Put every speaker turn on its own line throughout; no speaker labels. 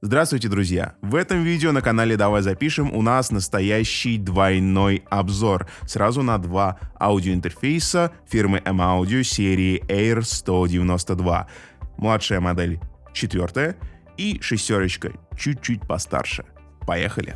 Здравствуйте, друзья! В этом видео на канале «Давай запишем» у нас настоящий двойной обзор. Сразу на два аудиоинтерфейса фирмы M-Audio серии Air 192. Младшая модель 4 и шестерочка чуть-чуть постарше. Поехали!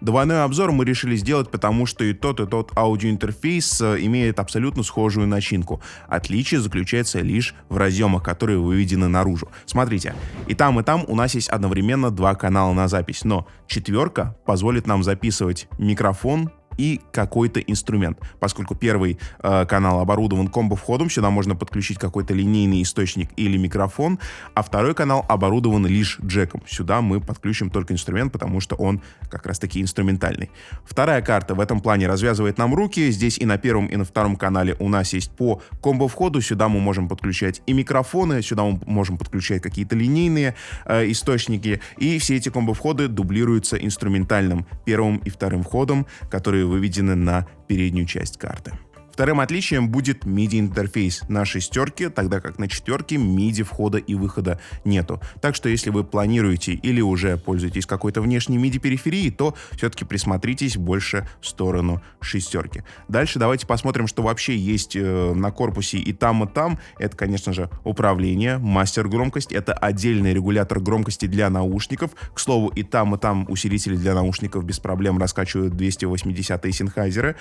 Двойной обзор мы решили сделать, потому что и тот аудиоинтерфейс имеет абсолютно схожую начинку. Отличие заключается лишь в разъемах, которые выведены наружу. Смотрите, и там у нас есть одновременно два канала на запись, но четверка позволит нам записывать микрофон и какой-то инструмент. Поскольку первый канал оборудован комбо-входом, сюда можно подключить какой-то линейный источник или микрофон, а второй канал оборудован лишь джеком. Сюда мы подключим только инструмент, потому что он как раз-таки инструментальный. Вторая карта в этом плане развязывает нам руки. Здесь и на первом, и на втором канале у нас есть по комбо-входу. Сюда мы можем подключать и микрофоны, сюда мы можем подключать какие-то линейные источники. И все эти комбо-входы дублируются инструментальным первым и вторым входом, которые выведены на переднюю часть карты. Вторым отличием будет MIDI-интерфейс на шестерке, тогда как на четверке MIDI входа и выхода нету. Так что если вы планируете или уже пользуетесь какой-то внешней MIDI-периферией, то все-таки присмотритесь больше в сторону шестерки. Дальше давайте посмотрим, что вообще есть на корпусе и там, и там. Это, конечно же, управление, мастер громкость. Это отдельный регулятор громкости для наушников. К слову, и там усилители для наушников без проблем раскачивают 280-е синхайзеры.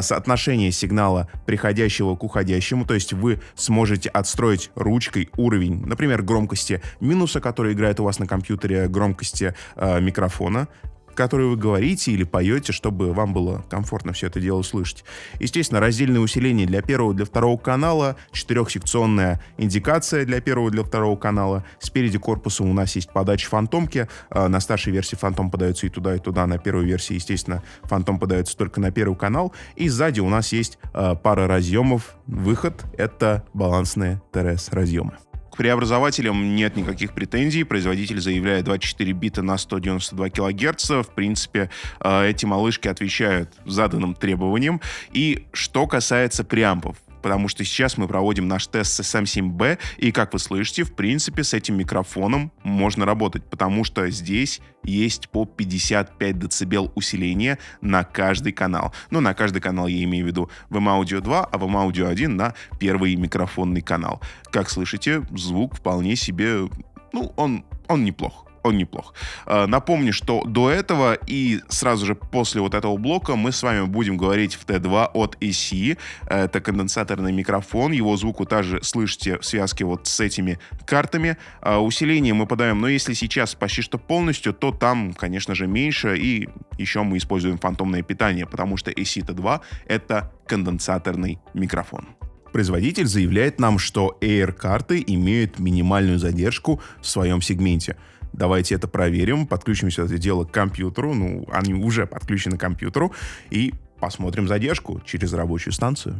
Соотношение сигнала приходящего к уходящему, то есть вы сможете отстроить ручкой уровень, например, громкости минуса, который играет у вас на компьютере, громкости микрофона, который вы говорите или поете, чтобы вам было комфортно все это дело слышать. Естественно, раздельное усиление для первого и для второго канала, четырехсекционная индикация для первого и для второго канала. Спереди корпуса у нас есть подача фантомки. На старшей версии фантом подается и туда, и туда. На первой версии, естественно, фантом подается только на первый канал. И сзади у нас есть пара разъемов. Выход — это балансные ТРС-разъемы. К преобразователям нет никаких претензий. Производитель заявляет 24 бита на 192 кГц. В принципе, эти малышки отвечают заданным требованиям. И что касается преампов, потому что сейчас мы проводим наш тест с SM7B, и, как вы слышите, в принципе, с этим микрофоном можно работать, потому что здесь есть по 55 дБ усиления на каждый канал. Ну, на каждый канал я имею в виду в M-Audio 2, а в M-Audio 1 на первый микрофонный канал. Как слышите, звук вполне себе, он неплох. Он неплох. Напомню, что до этого и сразу же после вот этого блока мы с вами будем говорить в T2 от AC. Это конденсаторный микрофон. Его звук вы также слышите в связке вот с этими картами. Усиление мы подаем, но если сейчас почти что полностью, то там, конечно же, меньше. И еще мы используем фантомное питание, потому что AC T2 — это конденсаторный микрофон. Производитель заявляет нам, что Air-карты имеют минимальную задержку в своем сегменте. Давайте это проверим, подключим все это дело к компьютеру, они уже подключены к компьютеру, и посмотрим задержку через рабочую станцию.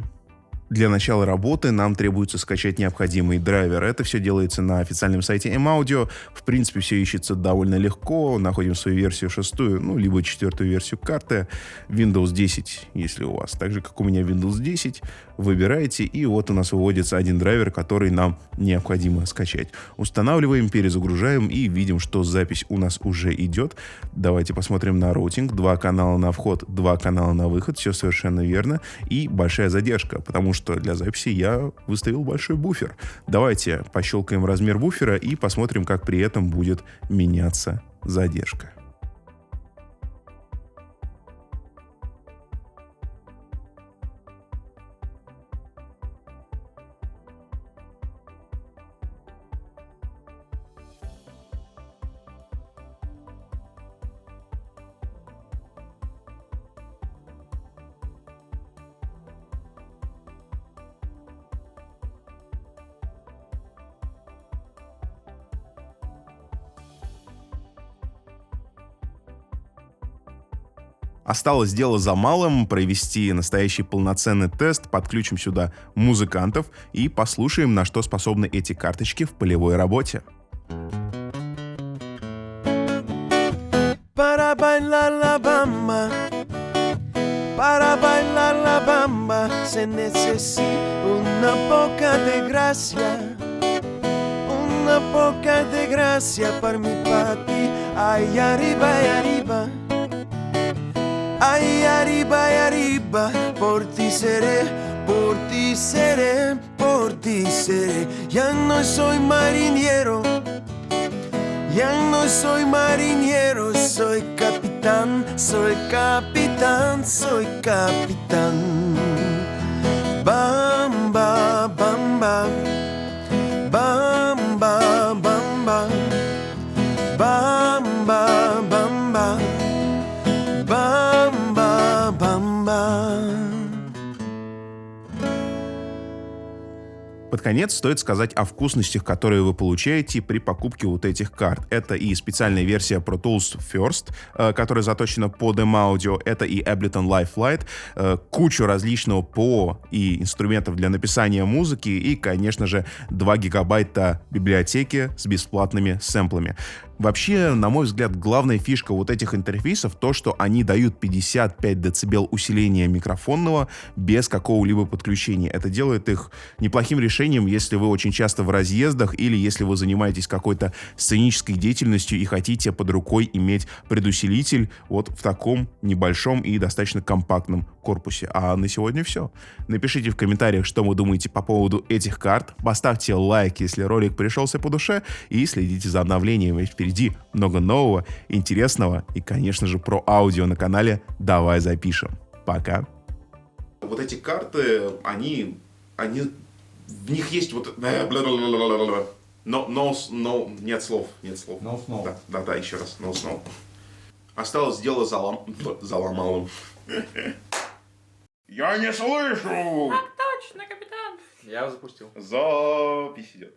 Для начала работы нам требуется скачать необходимый драйвер. Это все делается на официальном сайте M-Audio. В принципе, все ищется довольно легко. Находим свою версию 6, либо 4 версию карты. Windows 10, если у вас. Так же, как у меня Windows 10. Выбираете, и вот у нас выводится один драйвер, который нам необходимо скачать. Устанавливаем, перезагружаем и видим, что запись у нас уже идет. Давайте посмотрим на роутинг. 2 канала на вход, 2 канала на выход. Все совершенно верно. И большая задержка, потому что для записи я выставил большой буфер. Давайте пощелкаем размер буфера и посмотрим, как при этом будет меняться задержка. Осталось дело за малым — провести настоящий полноценный тест. Подключим сюда музыкантов и послушаем, на что способны эти карточки в полевой работе.
Para bailar la bamba, se necesita poca de gracia, una poca de gracia per mi papi. Ay, arriba y arriba, ay, arriba y arriba, por ti seré, por ti seré, por ti seré. Ya no soy marinero, ya no soy marinero, soy capitán, soy capitán, soy capitán. Bamba, bamba, bamba, bamba, bamba, bamba, bamba, bamba.
Под конец стоит сказать о вкусностях, которые вы получаете при покупке вот этих карт. Это и специальная версия Pro Tools First, которая заточена под M-Audio, это и Ableton Live Lite, кучу различного ПО и инструментов для написания музыки и, конечно же, 2 гигабайта библиотеки с бесплатными сэмплами. Вообще, на мой взгляд, главная фишка вот этих интерфейсов то, что они дают 55 дБ усиления микрофонного без какого-либо подключения. Это делает их неплохим решением, если вы очень часто в разъездах или если вы занимаетесь какой-то сценической деятельностью и хотите под рукой иметь предусилитель вот в таком небольшом и достаточно компактном корпусе. А на сегодня все. Напишите в комментариях, что вы думаете по поводу этих карт. Поставьте лайк, если ролик пришелся по душе, и следите за обновлениями. Впереди много нового, интересного и, конечно же, про аудио на канале «Давай запишем». Пока. Вот эти карты, они в них есть вот... нет слов.
No snow.
Да, еще раз. No snow. Осталось дело за ломалом. Я не слышу!
Так точно, капитан.
Я запустил.
Запись идет.